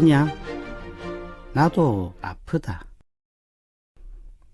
아프냐? 나도 아프다.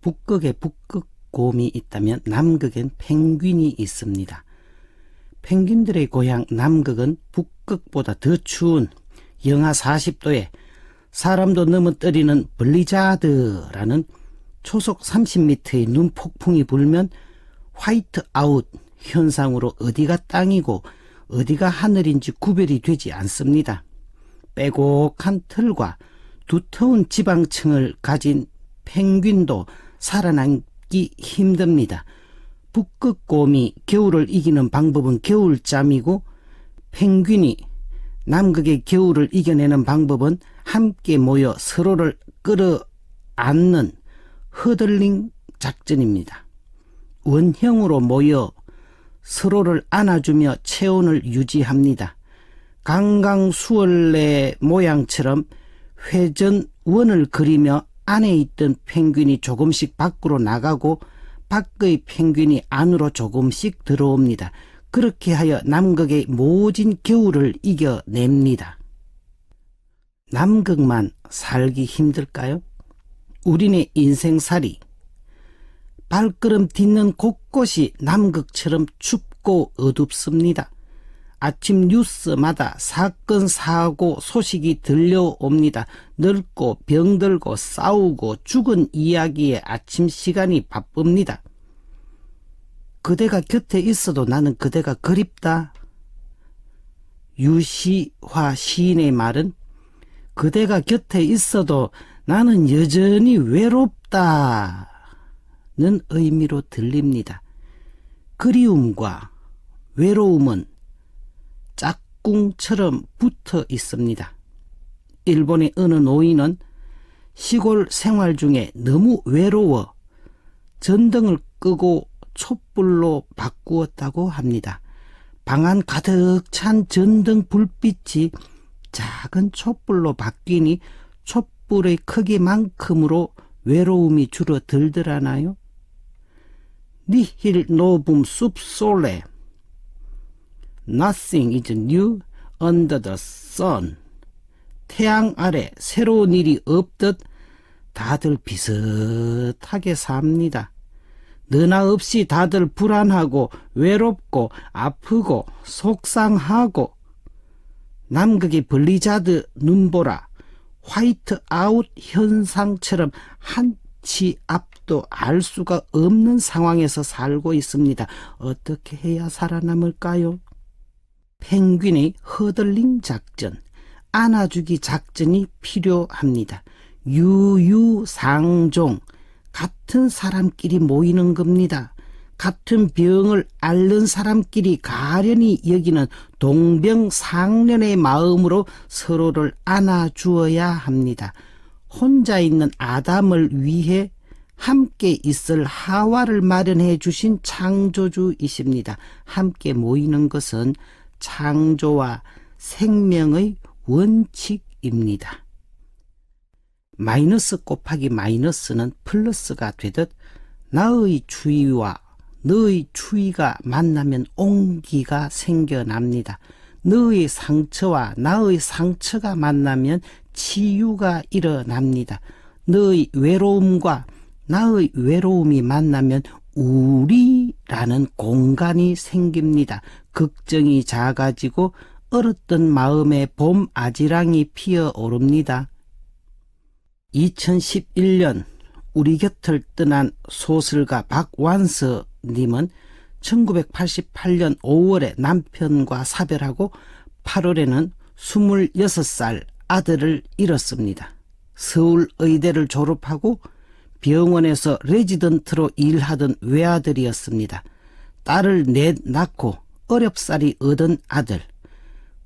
북극에 북극곰이 있다면 남극엔 펭귄이 있습니다. 펭귄들의 고향 남극은 북극보다 더 추운 영하 40도에 사람도 넘어뜨리는 블리자드라는 초속 30m의 눈폭풍이 불면 화이트아웃 현상으로 어디가 땅이고 어디가 하늘인지 구별이 되지 않습니다. 빼곡한 털과 두터운 지방층을 가진 펭귄도 살아남기 힘듭니다. 북극곰이 겨울을 이기는 방법은 겨울잠이고 펭귄이 남극의 겨울을 이겨내는 방법은 함께 모여 서로를 끌어안는 허들링 작전입니다. 원형으로 모여 서로를 안아주며 체온을 유지합니다. 강강수월래 모양처럼 회전원을 그리며 안에 있던 펭귄이 조금씩 밖으로 나가고 밖의 펭귄이 안으로 조금씩 들어옵니다. 그렇게 하여 남극의 모진 겨울을 이겨냅니다. 남극만 살기 힘들까요? 우리네 인생살이 발걸음 딛는 곳곳이 남극처럼 춥고 어둡습니다. 아침 뉴스마다 사건 사고 소식이 들려옵니다. 늙고 병들고 싸우고 죽은 이야기에 아침 시간이 바쁩니다. 그대가 곁에 있어도 나는 그대가 그립다. 유시화 시인의 말은 그대가 곁에 있어도 나는 여전히 외롭다는 의미로 들립니다. 그리움과 외로움은 짝꿍처럼 붙어 있습니다. 일본의 어느 노인은 시골 생활 중에 너무 외로워 전등을 끄고 촛불로 바꾸었다고 합니다. 방 안 가득 찬 전등 불빛이 작은 촛불로 바뀌니 촛불의 크기만큼으로 외로움이 줄어들더라나요? 니힐 노붐 숲솔레 Nothing is new under the sun. 태양 아래 새로운 일이 없듯 다들 비슷하게 삽니다. 너나 없이 다들 불안하고 외롭고 아프고 속상하고 남극의 블리자드 눈보라 화이트아웃 현상처럼 한치 앞도 알 수가 없는 상황에서 살고 있습니다. 어떻게 해야 살아남을까요? 펭귄의 허들링 작전, 안아주기 작전이 필요합니다. 유유상종, 같은 사람끼리 모이는 겁니다. 같은 병을 앓는 사람끼리 가련히 여기는 동병상련의 마음으로 서로를 안아주어야 합니다. 혼자 있는 아담을 위해 함께 있을 하와를 마련해 주신 창조주이십니다. 함께 모이는 것은 창조와 생명의 원칙입니다. 마이너스 곱하기 마이너스는 플러스가 되듯 나의 추위와 너의 추위가 만나면 온기가 생겨납니다. 너의 상처와 나의 상처가 만나면 치유가 일어납니다. 너의 외로움과 나의 외로움이 만나면 우리라는 공간이 생깁니다. 걱정이 작아지고 얼었던 마음에 봄 아지랑이 피어오릅니다. 2011년 우리 곁을 떠난 소설가 박완서님은 1988년 5월에 남편과 사별하고 8월에는 26살 아들을 잃었습니다. 서울의대를 졸업하고 병원에서 레지던트로 일하던 외아들이었습니다. 딸을 넷 낳고 어렵사리 얻은 아들.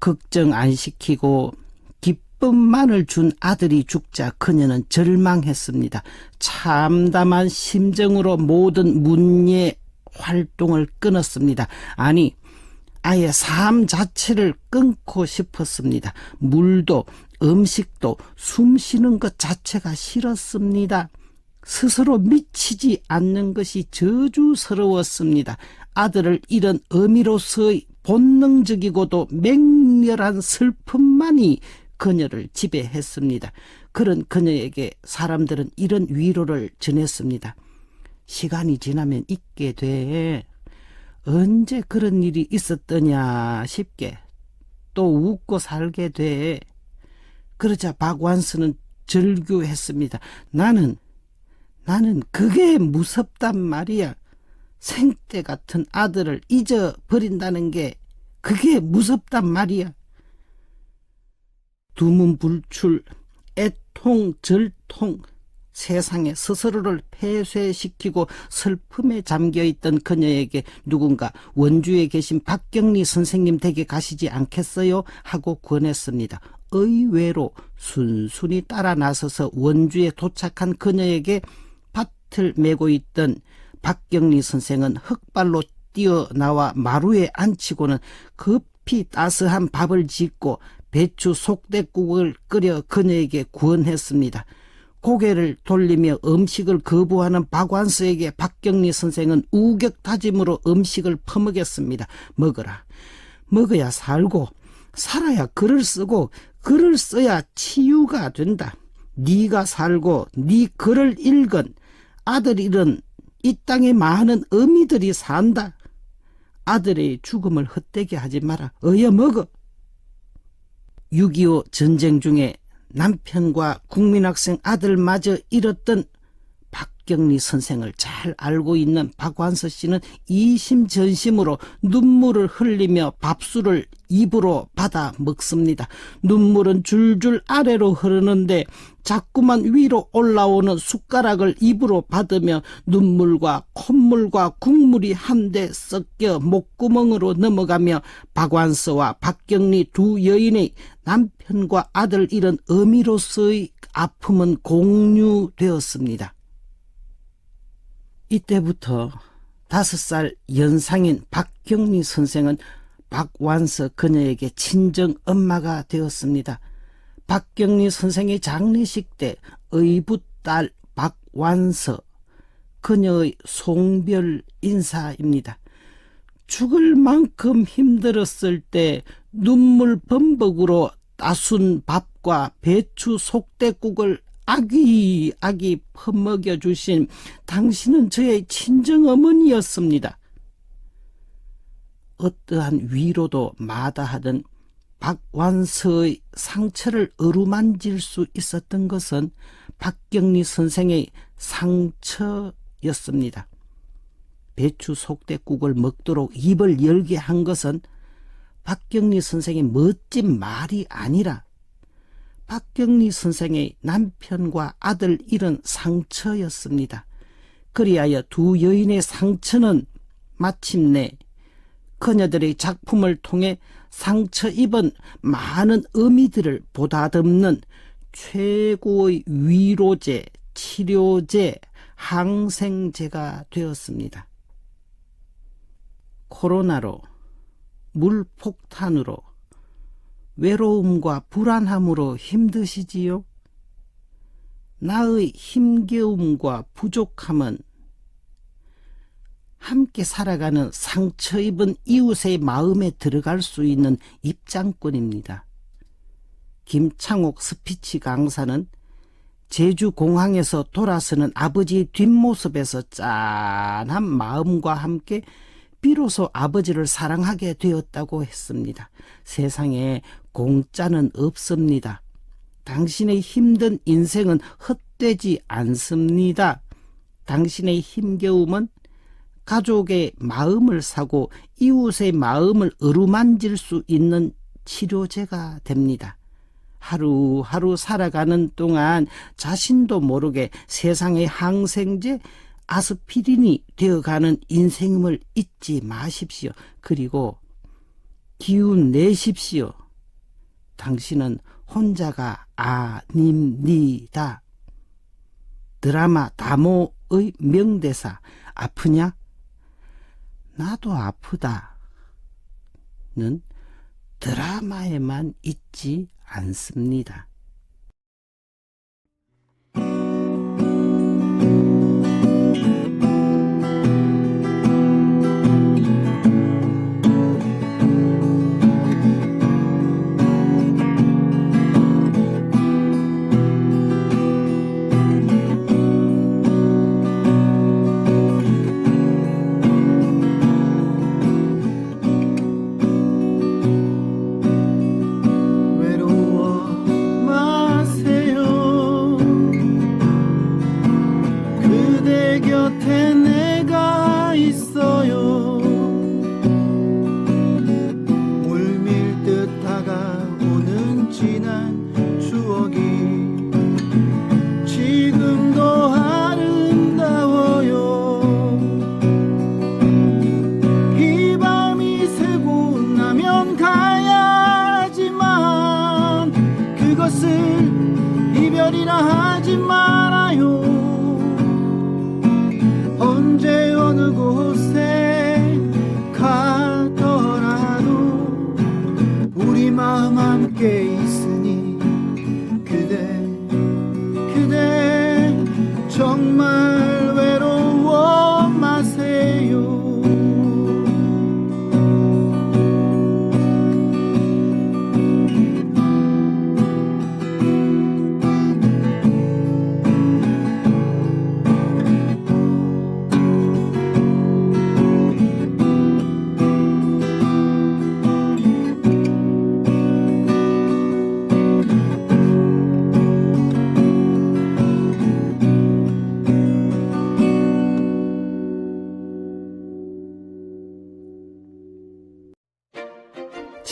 걱정 안 시키고 기쁨만을 준 아들이 죽자 그녀는 절망했습니다. 참담한 심정으로 모든 문예 활동을 끊었습니다. 아니, 아예 삶 자체를 끊고 싶었습니다. 물도 음식도 숨 쉬는 것 자체가 싫었습니다. 스스로 미치지 않는 것이 저주스러웠습니다. 아들을 잃은 어미로서의 본능적이고도 맹렬한 슬픔만이 그녀를 지배했습니다. 그런 그녀에게 사람들은 이런 위로를 전했습니다. 시간이 지나면 잊게 돼. 언제 그런 일이 있었더냐 싶게 또 웃고 살게 돼. 그러자 박완서는 절규했습니다. 나는 그게 무섭단 말이야. 생떼 같은 아들을 잊어버린다는 게 그게 무섭단 말이야. 두문불출, 애통, 절통, 세상에 스스로를 폐쇄시키고 슬픔에 잠겨있던 그녀에게 누군가 원주에 계신 박경리 선생님 댁에 가시지 않겠어요? 하고 권했습니다. 의외로 순순히 따라 나서서 원주에 도착한 그녀에게 밭을 메고 있던 박경리 선생은 흙발로 뛰어나와 마루에 앉히고는 급히 따스한 밥을 짓고 배추 속대국을 끓여 그녀에게 구원했습니다. 고개를 돌리며 음식을 거부하는 박완서에게 박경리 선생은 우격다짐으로 음식을 퍼먹였습니다. 먹어라. 먹어야 살고 살아야 글을 쓰고 글을 써야 치유가 된다. 네가 살고 네 글을 읽은 아들 잃은 이 땅에 많은 어미들이 산다. 아들의 죽음을 헛되게 하지 마라. 어여 먹어. 6.25 전쟁 중에 남편과 국민학생 아들마저 잃었던 박경리 선생을 잘 알고 있는 박완서 씨는 이심전심으로 눈물을 흘리며 밥술을 입으로 받아 먹습니다. 눈물은 줄줄 아래로 흐르는데 자꾸만 위로 올라오는 숟가락을 입으로 받으며 눈물과 콧물과 국물이 한데 섞여 목구멍으로 넘어가며 박완서와 박경리 두 여인의 남편과 아들 잃은 어미로서의 아픔은 공유되었습니다. 이때부터 5살 연상인 박경리 선생은 박완서 그녀에게 친정 엄마가 되었습니다. 박경리 선생의 장례식 때 의붓딸 박완서, 그녀의 송별 인사입니다. 죽을 만큼 힘들었을 때 눈물 범벅으로 따순 밥과 배추 속대국을 아귀 퍼먹여 주신 당신은 저의 친정어머니였습니다. 어떠한 위로도 마다하던 박완서의 상처를 어루만질 수 있었던 것은 박경리 선생의 상처였습니다. 배추 속대국을 먹도록 입을 열게 한 것은 박경리 선생의 멋진 말이 아니라 박경리 선생의 남편과 아들 잃은 상처였습니다. 그리하여 두 여인의 상처는 마침내 그녀들의 작품을 통해 상처 입은 많은 어미들을 보다듬는 최고의 위로제, 치료제, 항생제가 되었습니다. 코로나로, 물폭탄으로, 외로움과 불안함으로 힘드시지요? 나의 힘겨움과 부족함은 함께 살아가는 상처 입은 이웃의 마음에 들어갈 수 있는 입장권입니다. 김창옥 스피치 강사는 제주공항에서 돌아서는 아버지의 뒷모습에서 짠한 마음과 함께 비로소 아버지를 사랑하게 되었다고 했습니다. 세상에 공짜는 없습니다. 당신의 힘든 인생은 헛되지 않습니다. 당신의 힘겨움은 가족의 마음을 사고 이웃의 마음을 어루만질 수 있는 치료제가 됩니다. 하루하루 살아가는 동안 자신도 모르게 세상의 항생제 아스피린이 되어가는 인생임을 잊지 마십시오. 그리고 기운 내십시오. 당신은 혼자가 아닙니다. 드라마 다모의 명대사, 아프냐? 나도 아프다는 드라마에만 있지 않습니다.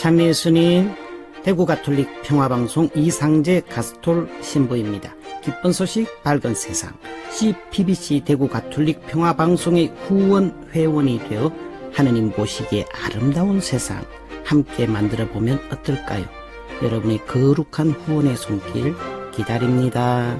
참 예수님, 대구 가톨릭 평화방송 이상재 가스톨 신부입니다. 기쁜 소식 밝은 세상 CPBC 대구 가톨릭 평화방송의 후원 회원이 되어 하느님 보시기에 아름다운 세상 함께 만들어보면 어떨까요? 여러분의 거룩한 후원의 손길 기다립니다.